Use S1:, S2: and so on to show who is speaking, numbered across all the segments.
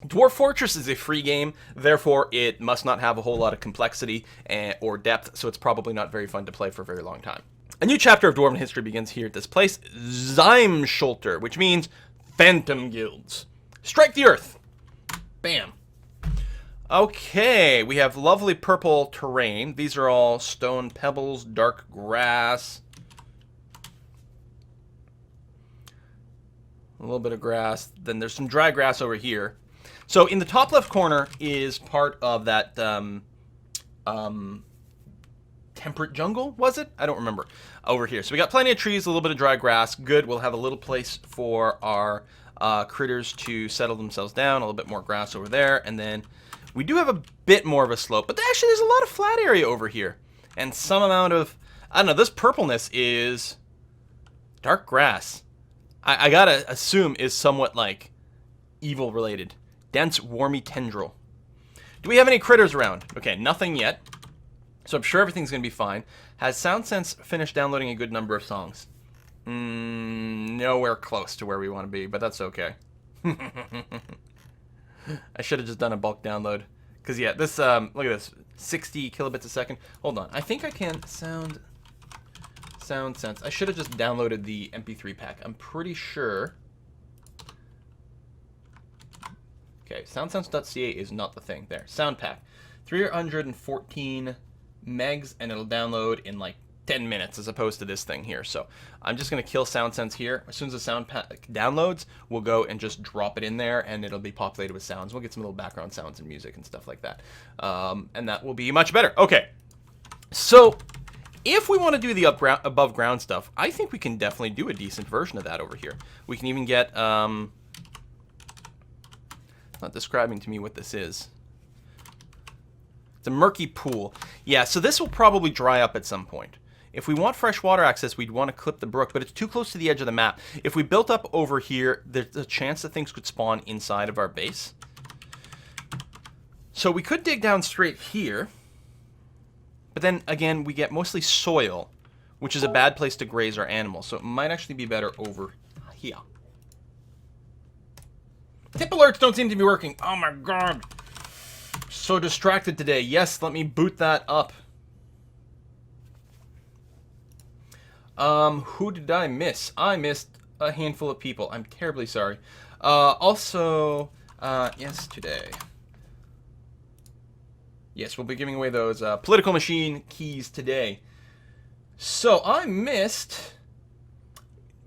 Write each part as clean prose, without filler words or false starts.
S1: Dwarf Fortress is a free game, therefore it must not have a whole lot of complexity or depth, so it's probably not very fun to play for a very long time. A new chapter of Dwarven history begins here at this place, Zeimschulter, which means Phantom Guilds. Strike the earth. Bam. Okay, we have lovely purple terrain. These are all stone pebbles, dark grass. A little bit of grass. Then there's some dry grass over here. So in the top left corner is part of that temperate jungle, was it? I don't remember. Over here. So we got plenty of trees, a little bit of dry grass. Good. We'll have a little place for our critters to settle themselves down. A little bit more grass over there. And then we do have a bit more of a slope. But actually, there's a lot of flat area over here. And some amount of, I don't know, this purpleness is dark grass. I gotta assume is somewhat like evil related. Dense, wormy tendril. Do we have any critters around? Okay, nothing yet. So I'm sure everything's going to be fine. Has SoundSense finished downloading a good number of songs? Nowhere close to where we want to be, but that's okay. I should have just done a bulk download. Because, yeah, this, look at this. 60 kilobits a second. Hold on. I think I can SoundSense. I should have just downloaded the MP3 pack. I'm pretty sure. Okay, soundsense.ca is not the thing. There, sound pack. 314 megs, and it'll download in like 10 minutes as opposed to this thing here. So I'm just going to kill SoundSense here. As soon as the sound pack downloads, we'll go and just drop it in there, and it'll be populated with sounds. We'll get some little background sounds and music and stuff like that. And that will be much better. Okay, so if we want to do the above ground stuff, I think we can definitely do a decent version of that over here. We can even get... not describing to me what this is. It's a murky pool. Yeah, so this will probably dry up at some point. If we want fresh water access, we'd want to clip the brook, but it's too close to the edge of the map. If we built up over here, there's a chance that things could spawn inside of our base. So we could dig down straight here, but then again, we get mostly soil, which is a bad place to graze our animals. So it might actually be better over here. Tip alerts don't seem to be working. Oh my god. So distracted today. Yes, let me boot that up. Who did I miss? I missed a handful of people. I'm terribly sorry. Yesterday. Yes, we'll be giving away those political machine keys today. So I missed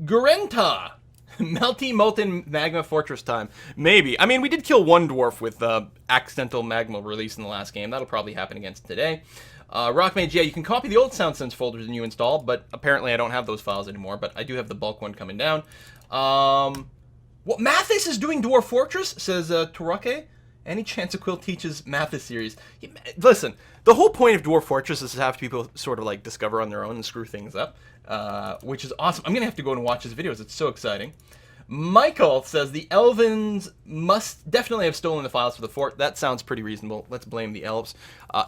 S1: Gurenta. Melty Molten Magma Fortress time. Maybe. I mean, we did kill one dwarf with accidental magma release in the last game. That'll probably happen again today. Rockmage, yeah, you can copy the old SoundSense folders and you install, but apparently I don't have those files anymore, but I do have the bulk one coming down. What Mathis is doing Dwarf Fortress, says Torake. Any chance Quill teaches Mathis series? Yeah, listen, the whole point of Dwarf Fortress is to have people sort of like discover on their own and screw things up, which is awesome. I'm going to have to go and watch his videos. It's so exciting. Michael says the Elvins must definitely have stolen the files for the fort. That sounds pretty reasonable. Let's blame the elves.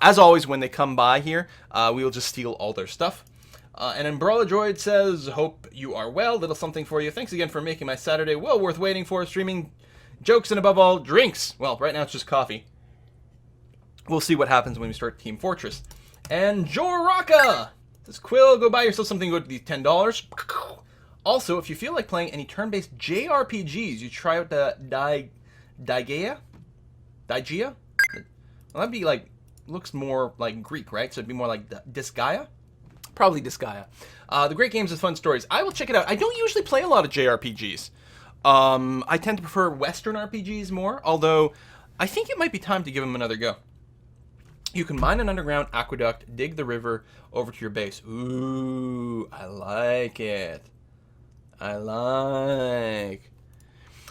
S1: As always, when they come by here, we will just steal all their stuff. And Umbrella Droid says, hope you are well. Little something for you. Thanks again for making my Saturday well worth waiting for. Streaming jokes and above all, drinks. Well, right now it's just coffee. We'll see what happens when we start Team Fortress. And Joraka says, Quill, go buy yourself something good with these $10. Also, if you feel like playing any turn-based JRPGs, you try out the Daigea? Well, that'd be like, looks more like Greek, right? So it'd be more like Disgaea? Probably Disgaea. The great games with fun stories. I will check it out. I don't usually play a lot of JRPGs. I tend to prefer Western RPGs more, although I think it might be time to give them another go. You can mine an underground aqueduct, dig the river over to your base. Ooh, I like it. I like.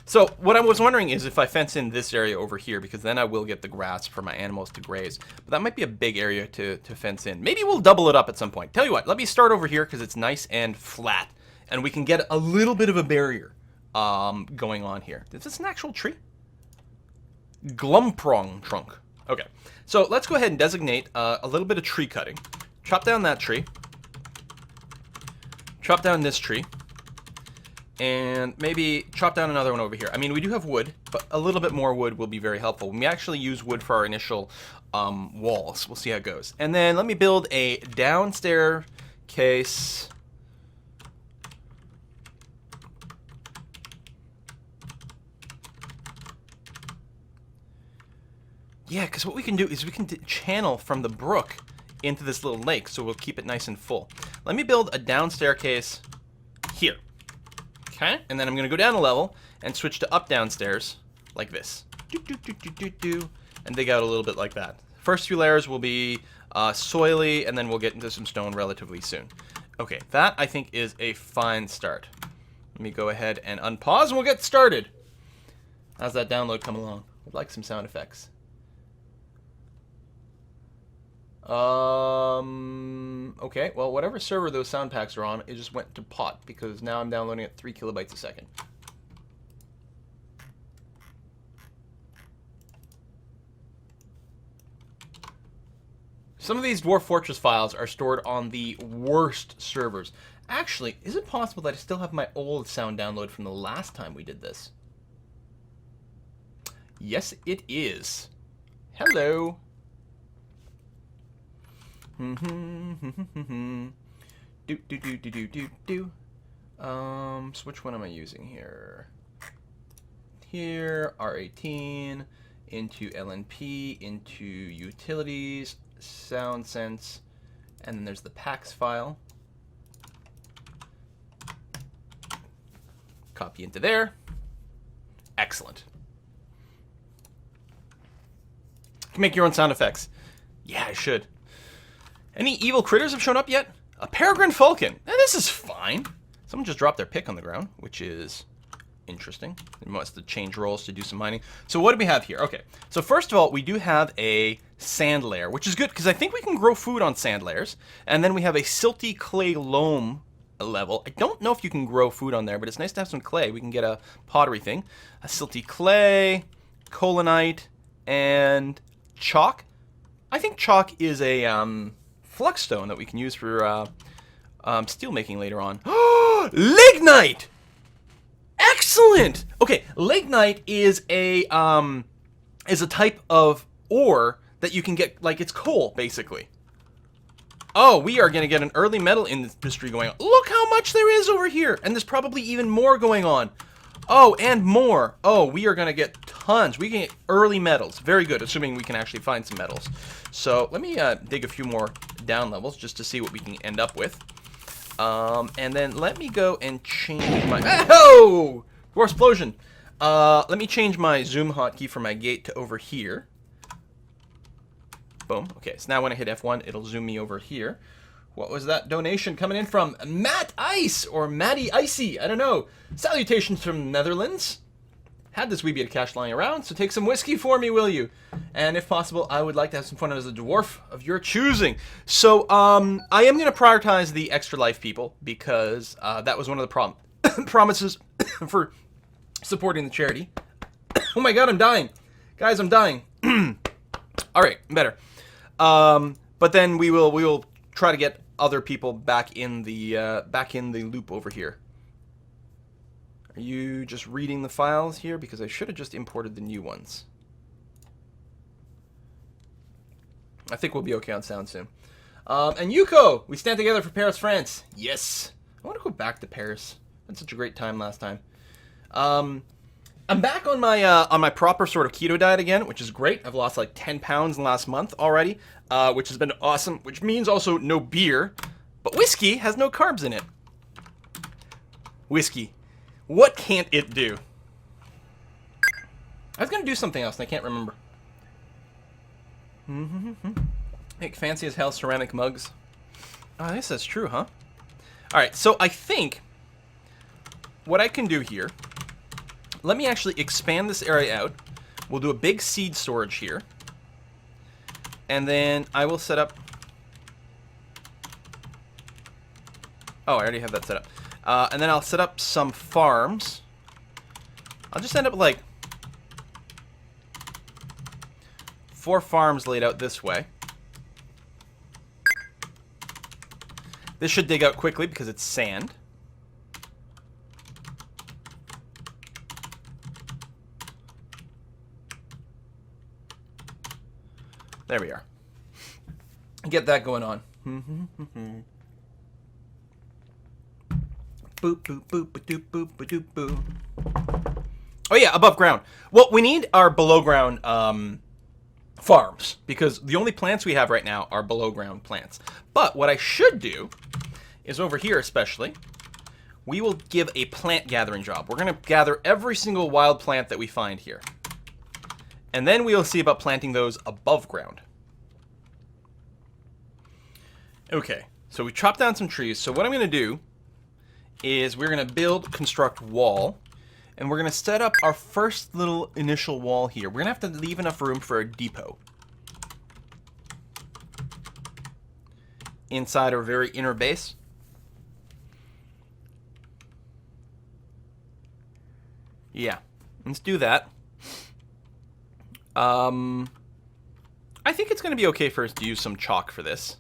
S1: So what I was wondering is if I fence in this area over here, because then I will get the grass for my animals to graze. But that might be a big area to fence in. Maybe we'll double it up at some point. Tell you what, let me start over here because it's nice and flat. And we can get a little bit of a barrier going on here. Is this an actual tree? Glumprong trunk. Okay, so let's go ahead and designate a little bit of tree cutting. Chop down that tree. Chop down this tree. And maybe chop down another one over here. I mean, we do have wood, but a little bit more wood will be very helpful. We actually use wood for our initial walls. We'll see how it goes. And then let me build a downstairs case. Yeah, because what we can do is we can channel from the brook into this little lake, so we'll keep it nice and full. Let me build a down staircase here. Okay, and then I'm going to go down a level and switch to up downstairs like this. And dig out a little bit like that. First few layers will be soily, and then we'll get into some stone relatively soon. Okay, that I think is a fine start. Let me go ahead and unpause and we'll get started. How's that download come along? I'd like some sound effects. Okay, well, whatever server those sound packs are on, it just went to pot, because now I'm downloading at 3 kilobytes a second. Some of these Dwarf Fortress files are stored on the worst servers. Actually, is it possible that I still have my old sound download from the last time we did this? Yes, it is. Hello. So which one am I using here? Here, R18, into LNP, into utilities, sound sense, and then there's the packs file. Copy into there. Excellent. You can make your own sound effects. Yeah, I should. Any evil critters have shown up yet? A peregrine falcon. Now, this is fine. Someone just dropped their pick on the ground, which is interesting. They must have changed roles to do some mining. So what do we have here? Okay, so first of all, we do have a sand layer, which is good because I think we can grow food on sand layers. And then we have a silty clay loam level. I don't know if you can grow food on there, but it's nice to have some clay. We can get a pottery thing. A silty clay, colonite, and chalk. I think chalk is a flux stone that we can use for steel making later on. Lignite! Excellent! Okay, lignite is a type of ore that you can get, like, it's coal, basically. Oh, we are going to get an early metal industry going on. Look how much there is over here! And there's probably even more going on. Oh, and more. Oh, we are going to get tons. We can get early metals. Very good, assuming we can actually find some metals. So let me dig a few more down levels just to see what we can end up with. And then let me go and change my... Oh! Dwarf explosion. Let me change my zoom hotkey for my gate to over here. Boom. Okay, so now when I hit F1, it'll zoom me over here. What was that donation coming in from? Matt Ice, or Matty Icy, I don't know. Salutations from Netherlands. Had this wee bit of cash lying around, so take some whiskey for me, will you? And if possible, I would like to have some fun as a dwarf of your choosing. So, I am going to prioritize the extra life people, because that was one of the promises for supporting the charity. Oh my god, I'm dying. Guys, I'm dying. Alright, better. But then we will try to get other people back in the loop over here. Are you just reading the files here? Because I should have just imported the new ones. I think we'll be okay on sound soon. And Yuko, we stand together for Paris, France. Yes. I want to go back to Paris. I had such a great time last time. I'm back on my proper sort of keto diet again, which is great. I've lost like 10 pounds in the last month already, which has been awesome, which means also no beer. But whiskey has no carbs in it. Whiskey. What can't it do? I was going to do something else, and I can't remember. Make fancy as hell ceramic mugs. Oh, I guess that's true, huh? Alright, so I think what I can do here... Let me actually expand this area out. We'll do a big seed storage here. And then I will set up... Oh, I already have that set up. And then I'll set up some farms. I'll just end up with like 4 farms laid out this way. This should dig out quickly because it's sand. There we are. Get that going on. Boop, boop, boop, boop, boop, boop, boop. Oh yeah, above ground. Well, we need our below ground farms, because the only plants we have right now are below ground plants. But what I should do is over here especially, we will give a plant gathering job. We're going to gather every single wild plant that we find here. And then we'll see about planting those above ground. Okay, so we chopped down some trees. So what I'm going to do is we're going to construct wall. And we're going to set up our first little initial wall here. We're going to have to leave enough room for a depot inside our very inner base. Yeah, let's do that. I think it's going to be okay for us to use some chalk for this.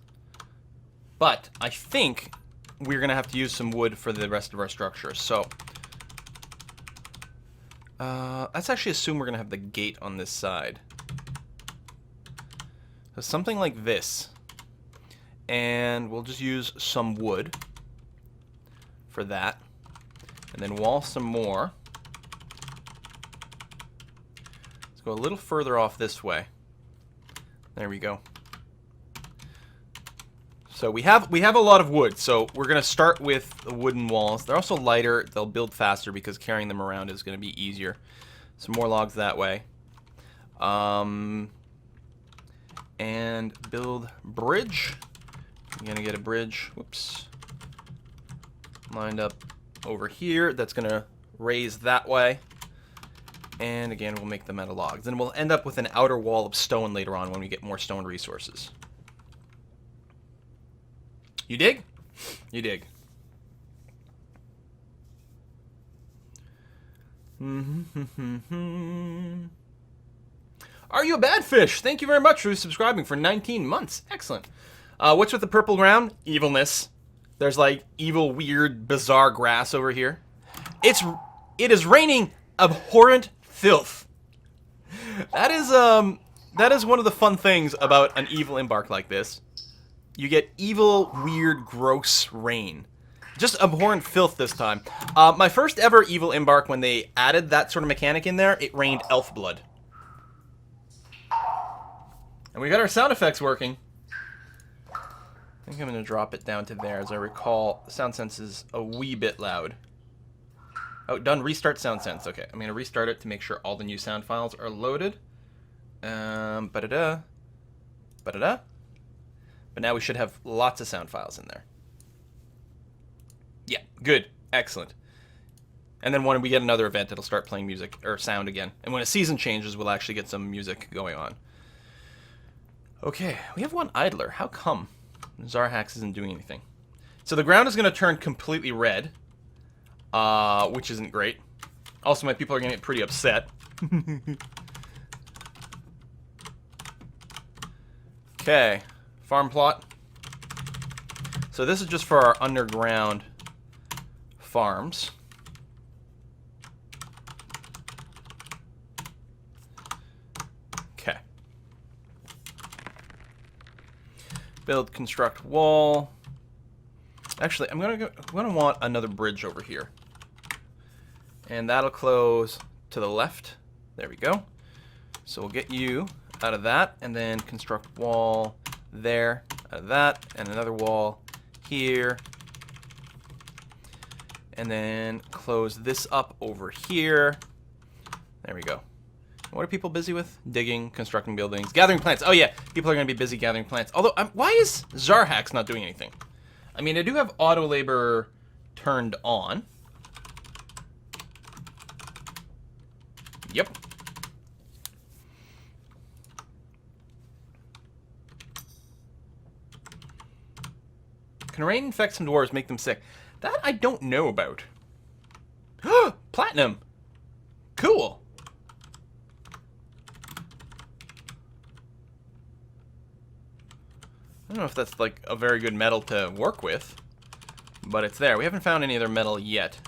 S1: But I think we're going to have to use some wood for the rest of our structure. So let's actually assume we're going to have the gate on this side. So something like this. And we'll just use some wood for that. And then wall some more. Let's go a little further off this way. There we go. So we have a lot of wood, so we're going to start with the wooden walls. They're also lighter. They'll build faster because carrying them around is going to be easier. Some more logs that way. And build bridge. I'm going to get a bridge. Whoops. Lined up over here. That's going to raise that way. And again, we'll make them out of logs. And we'll end up with an outer wall of stone later on when we get more stone resources. You dig? You dig. Are you a bad fish? Thank you very much for subscribing for 19 months. Excellent. What's with the purple ground? Evilness. There's like evil, weird, bizarre grass over here. It is raining abhorrent filth. That is one of the fun things about an evil embark like this. You get evil, weird, gross rain. Just abhorrent filth this time. My first ever evil embark, when they added that sort of mechanic in there, it rained elf blood. And we got our sound effects working. I think I'm going to drop it down to there. As I recall, Sound Sense is a wee bit loud. Oh, done. Restart Sound Sense. Okay, I'm going to restart it to make sure all the new sound files are loaded. Ba-da-da. Ba-da-da. But now we should have lots of sound files in there. Yeah, good. Excellent. And then when we get another event, it'll start playing music, or sound again. And when a season changes, we'll actually get some music going on. Okay, we have one idler. How come? Zarhax isn't doing anything. So the ground is going to turn completely red, which isn't great. Also, my people are going to get pretty upset. Okay. Farm plot. So this is just for our underground farms. Okay. Build, construct wall. Actually, I'm gonna want another bridge over here, and that'll close to the left. There we go. So we'll get you out of that, and then construct wall there, out of that, and another wall here, and then close this up over here. There we go. What are people busy with? Digging, constructing buildings, gathering plants. Oh yeah, people are going to be busy gathering plants. Although, why is Zarhax not doing anything? I mean, I do have auto labor turned on. Yep. Can rain infect some dwarves, make them sick? That I don't know about. Platinum. Cool. I don't know if that's like a very good metal to work with, but it's there. We haven't found any other metal yet.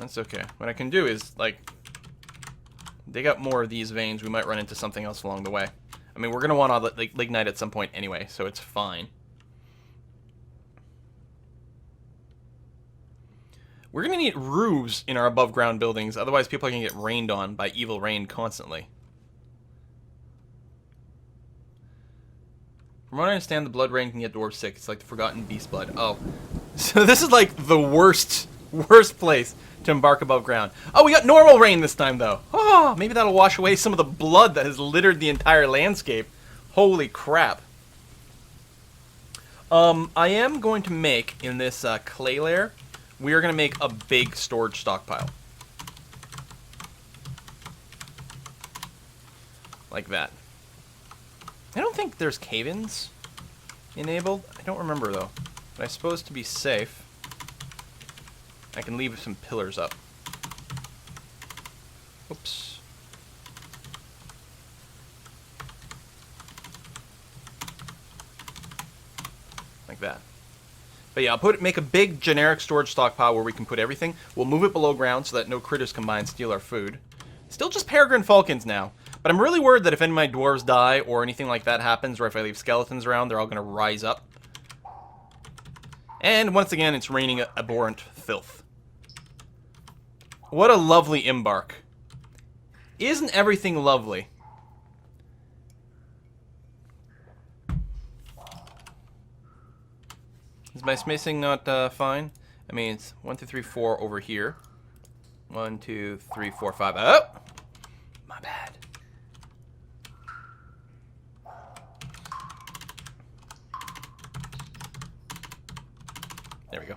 S1: That's okay. What I can do is, like, dig up more of these veins. We might run into something else along the way. I mean, we're going to want to like, lignite at some point anyway, so it's fine. We're going to need roofs in our above-ground buildings, otherwise people are going to get rained on by evil rain constantly. From what I understand, the blood rain can get dwarves sick. It's like the forgotten beast blood. Oh. So this is like the worst place to embark above ground. Oh, we got normal rain this time, though. Oh, maybe that'll wash away some of the blood that has littered the entire landscape. Holy crap. I am going to make, in this clay layer, we are going to make a big storage stockpile. Like that. I don't think there's cave-ins enabled. I don't remember, though. But I suppose to be safe, I can leave some pillars up. Oops. Like that. But yeah, I'll make a big generic storage stockpile where we can put everything. We'll move it below ground so that no critters come by and steal our food. Still just peregrine falcons now. But I'm really worried that if any of my dwarves die or anything like that happens, or if I leave skeletons around, they're all going to rise up. And once again, it's raining abhorrent filth. What a lovely embark. Isn't everything lovely? Is my spacing not fine? I mean, it's 1, 2, 3, 4 over here. 1, 2, 3, 4, 5. Oh! My bad. There we go.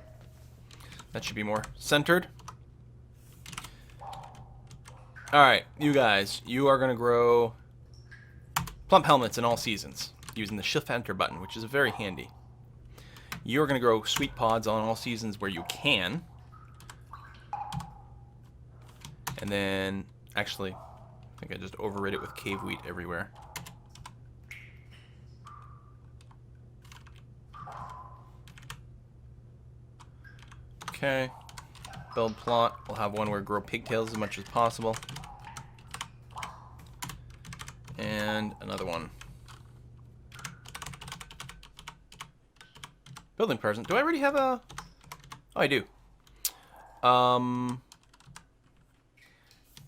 S1: That should be more centered. Alright, you guys. You are going to grow plump helmets in all seasons using the Shift Enter button, which is very handy. You're going to grow sweet pods on all seasons where you can. And then, actually, I think I just overrid it with cave wheat everywhere. Okay. Build plot. We'll have one where grow pigtails as much as possible. And another one. Building present. Do I already have a... Oh, I do.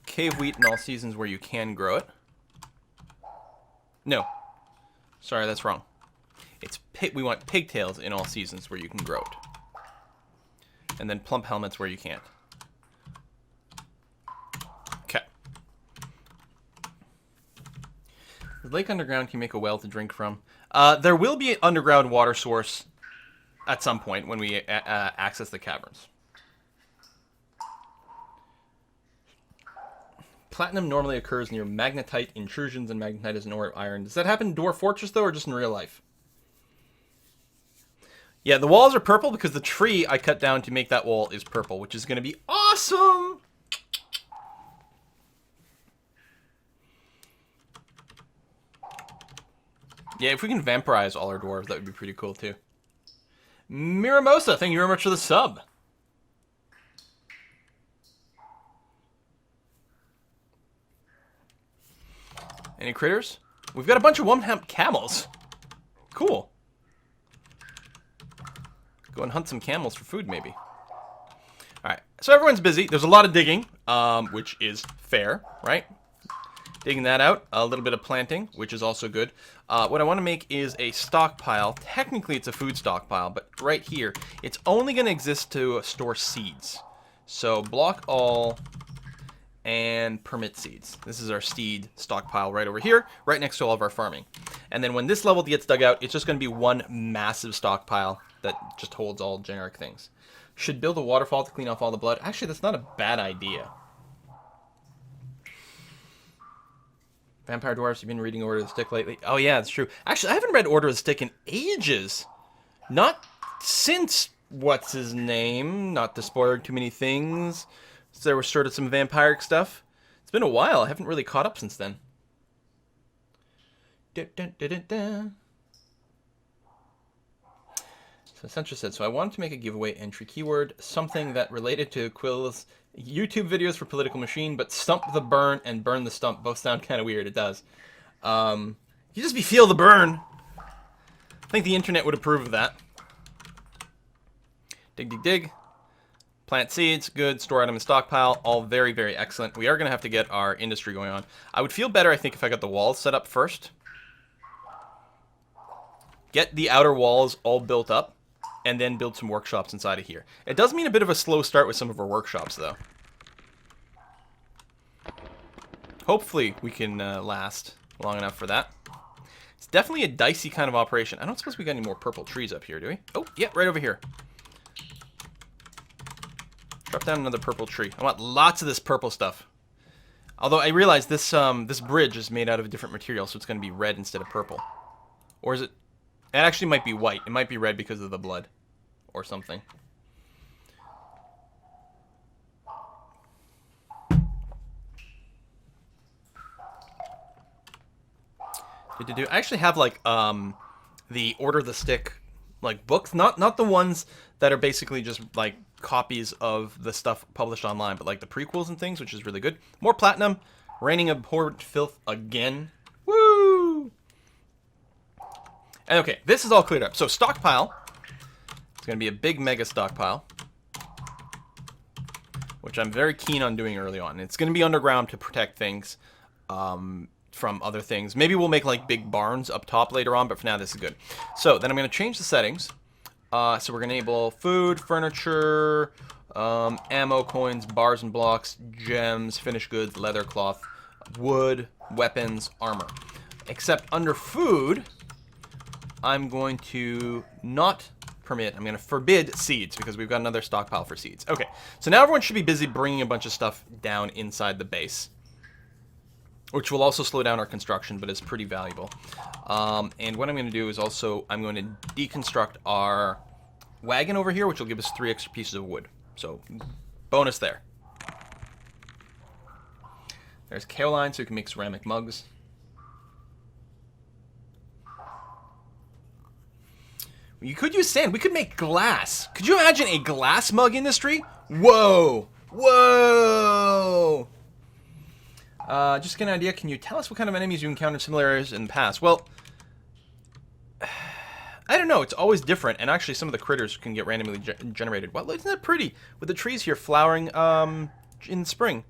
S1: Cave wheat in all seasons where you can grow it. No. Sorry, that's wrong. It's we want pigtails in all seasons where you can grow it. And then plump helmets where you can't. Okay. The lake underground can make a well to drink from. There will be an underground water source at some point when we access the caverns. Platinum normally occurs near magnetite intrusions, and magnetite is an ore of iron. Does that happen in Dwarf Fortress, though, or just in real life? Yeah, the walls are purple because the tree I cut down to make that wall is purple, which is going to be awesome! Yeah, if we can vampirize all our dwarves, that would be pretty cool, too. Miramosa, thank you very much for the sub. Any critters? We've got a bunch of one-hemp camels. Cool. Go and hunt some camels for food, maybe. Alright, so everyone's busy. There's a lot of digging, which is fair, right? Digging that out. A little bit of planting, which is also good. What I want to make is a stockpile. Technically, it's a food stockpile, but right here, it's only going to exist to store seeds. So block all and permit seeds. This is our seed stockpile right over here, right next to all of our farming. And then when this level gets dug out, it's just going to be one massive stockpile that just holds all generic things. Should build a waterfall to clean off all the blood. Actually, that's not a bad idea. Vampire Dwarfs, you've been reading Order of the Stick lately? Oh yeah, that's true. Actually, I haven't read Order of the Stick in ages. Not since, what's his name? Not to spoil too many things. So there was sort of some vampiric stuff. It's been a while. I haven't really caught up since then. So Centra said, so I wanted to make a giveaway entry keyword, something that related to Quill's YouTube videos for Political Machine, but stump the burn and burn the stump both sound kind of weird. It does. You just be feel the burn. I think the internet would approve of that. Dig, dig, dig. Plant seeds, good. Store item in stockpile, all very, very excellent. We are going to have to get our industry going on. I would feel better, I think, if I got the walls set up first. Get the outer walls all built up, and then build some workshops inside of here. It does mean a bit of a slow start with some of our workshops, though. Hopefully, we can last long enough for that. It's definitely a dicey kind of operation. I don't suppose we got any more purple trees up here, do we? Oh, yeah, right over here. Drop down another purple tree. I want lots of this purple stuff. Although I realize this this bridge is made out of a different material, so it's going to be red instead of purple. Or is it? It actually might be white. It might be red because of the blood. Or something. I actually have like the Order of the Stick like books, not the ones that are basically just like copies of the stuff published online, but like the prequels and things, which is really good. More platinum, raining abhorrent filth again. Woo! And okay, this is all cleared up. So stockpile, it's going to be a big mega stockpile, which I'm very keen on doing early on. It's going to be underground to protect things from other things. Maybe we'll make like big barns up top later on, but for now this is good. So then I'm going to change the settings. So we're going to enable food, furniture, ammo, coins, bars and blocks, gems, finished goods, leather, cloth, wood, weapons, armor. Except under food, I'm going to not permit, I'm going to forbid seeds because we've got another stockpile for seeds. Okay, so now everyone should be busy bringing a bunch of stuff down inside the base, which will also slow down our construction, but is pretty valuable. And what I'm going to do is also, I'm going to deconstruct our wagon over here, which will give us 3 extra pieces of wood. So, bonus there. There's kaolin, so we can make ceramic mugs. You could use sand. We could make glass. Could you imagine a glass mug industry? Whoa! Whoa! Just to get an idea, can you tell us what kind of enemies you encountered similar areas in the past? Well, I don't know. It's always different, and actually some of the critters can get randomly generated. Well, isn't that pretty? With the trees here flowering in spring.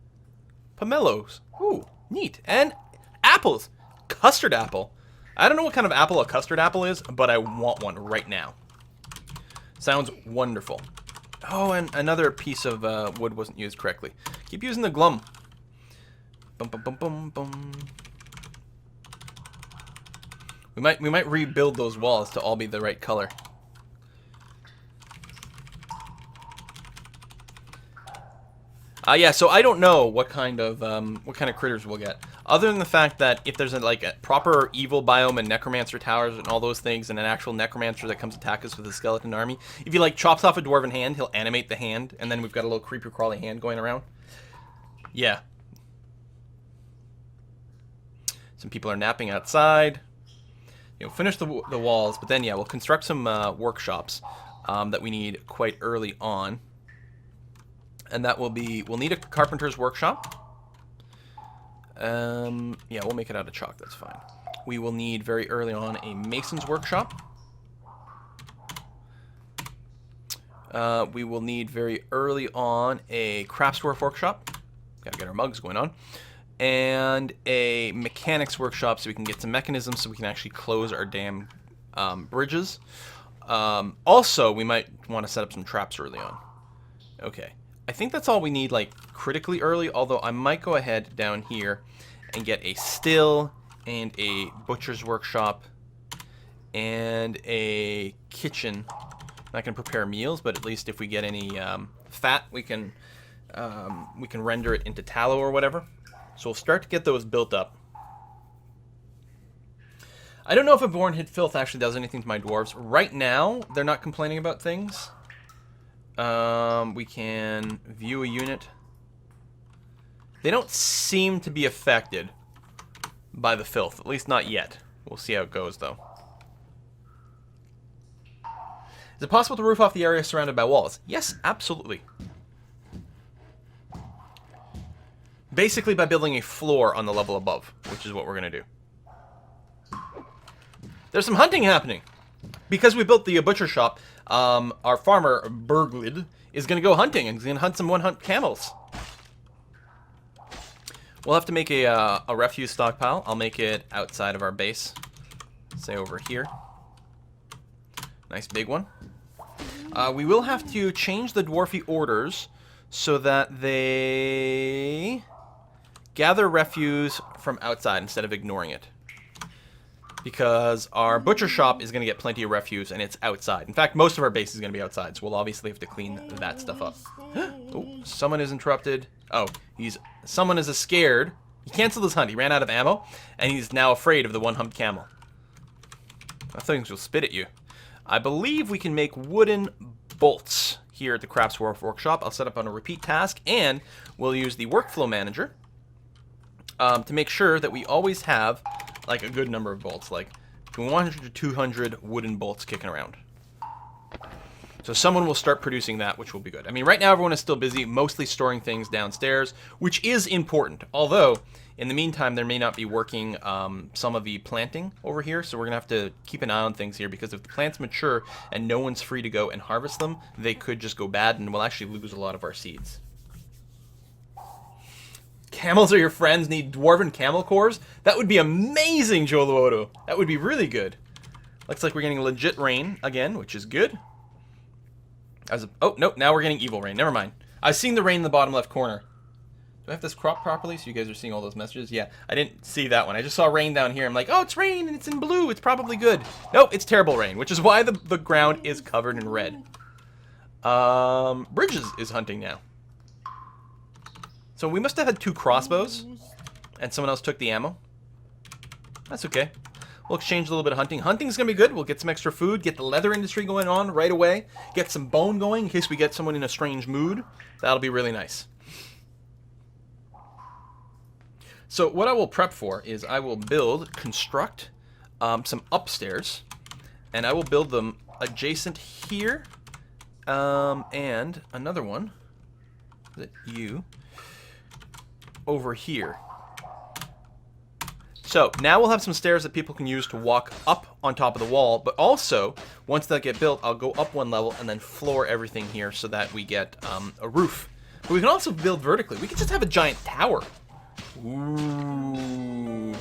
S1: Pomelos. Ooh, neat. And apples. Custard apple. I don't know what kind of apple a custard apple is, but I want one right now. Sounds wonderful. Oh, and another piece of wood wasn't used correctly. Keep using the glum. Bum, bum, bum, bum, bum. We might rebuild those walls to all be the right color. Yeah, so I don't know what kind of critters we'll get, other than the fact that if there's a proper evil biome and necromancer towers and all those things, and an actual necromancer that comes attack us with a skeleton army, if he like chops off a dwarven hand, he'll animate the hand, and then we've got a little creepy crawly hand going around. Yeah. Some people are napping outside. You know, finish the walls, but then yeah, we'll construct some workshops that we need quite early on. And that will be, we'll need a carpenter's workshop. Yeah, we'll make it out of chalk, that's fine. We will need very early on a mason's workshop. We will need very early on a craftsdwarf workshop. Gotta get our mugs going on. And a mechanics workshop so we can get some mechanisms so we can actually close our damn bridges. Also, we might want to set up some traps early on. Okay. I think that's all we need, like, critically early, although I might go ahead down here and get a still and a butcher's workshop and a kitchen. I'm not going to prepare meals, but at least if we get any fat, we can render it into tallow or whatever. So we'll start to get those built up. I don't know if Abhorrent Hit Filth actually does anything to my dwarves. Right now, they're not complaining about things. We can view a unit. They don't seem to be affected by the filth, at least not yet. We'll see how it goes, though. Is it possible to roof off the area surrounded by walls? Yes, absolutely. Basically by building a floor on the level above, which is what we're going to do. There's some hunting happening. Because we built the butcher shop, our farmer, Berglid, is going to go hunting, and he's going to hunt some one-hunt camels. We'll have to make a refuse stockpile. I'll make it outside of our base. Say over here. Nice big one. We will have to change the dwarfy orders so that they gather refuse from outside instead of ignoring it. Because our butcher shop is going to get plenty of refuse and it's outside. In fact, most of our base is going to be outside, so we'll obviously have to clean that stuff up. Oh, someone is interrupted. Oh, someone is scared. He canceled his hunt. He ran out of ammo, and he's now afraid of the one-humped camel. That things will spit at you. I believe we can make wooden bolts here at the Crafts Workshop. I'll set up on a repeat task, and we'll use the workflow manager to make sure that we always have like a good number of bolts, like between 100 to 200 wooden bolts kicking around. So someone will start producing that, which will be good. I mean, right now everyone is still busy, mostly storing things downstairs, which is important. Although, in the meantime, there may not be working some of the planting over here, so we're going to have to keep an eye on things here, because if the plants mature and no one's free to go and harvest them, they could just go bad, and we'll actually lose a lot of our seeds. Camels are your friends, need dwarven camel cores? That would be amazing, Joluoto. That would be really good. Looks like we're getting legit rain again, which is good. Oh, no, now we're getting evil rain. Never mind. I was seeing the rain in the bottom left corner. Do I have this cropped properly so you guys are seeing all those messages? Yeah, I didn't see that one. I just saw rain down here. I'm like, oh, it's rain and it's in blue. It's probably good. Nope, it's terrible rain, which is why the ground is covered in red. Bridges is hunting now. So we must have had 2 crossbows, and someone else took the ammo. That's okay. We'll exchange a little bit of hunting. Hunting's going to be good. We'll get some extra food, get the leather industry going on right away, get some bone going in case we get someone in a strange mood. That'll be really nice. So what I will prep for is I will construct some upstairs, and I will build them adjacent here, and another one that over here. So now we'll have some stairs that people can use to walk up on top of the wall, but also once that get built, I'll go up 1 level and then floor everything here so that we get a roof. But we can also build vertically. We can just have a giant tower. Ooh.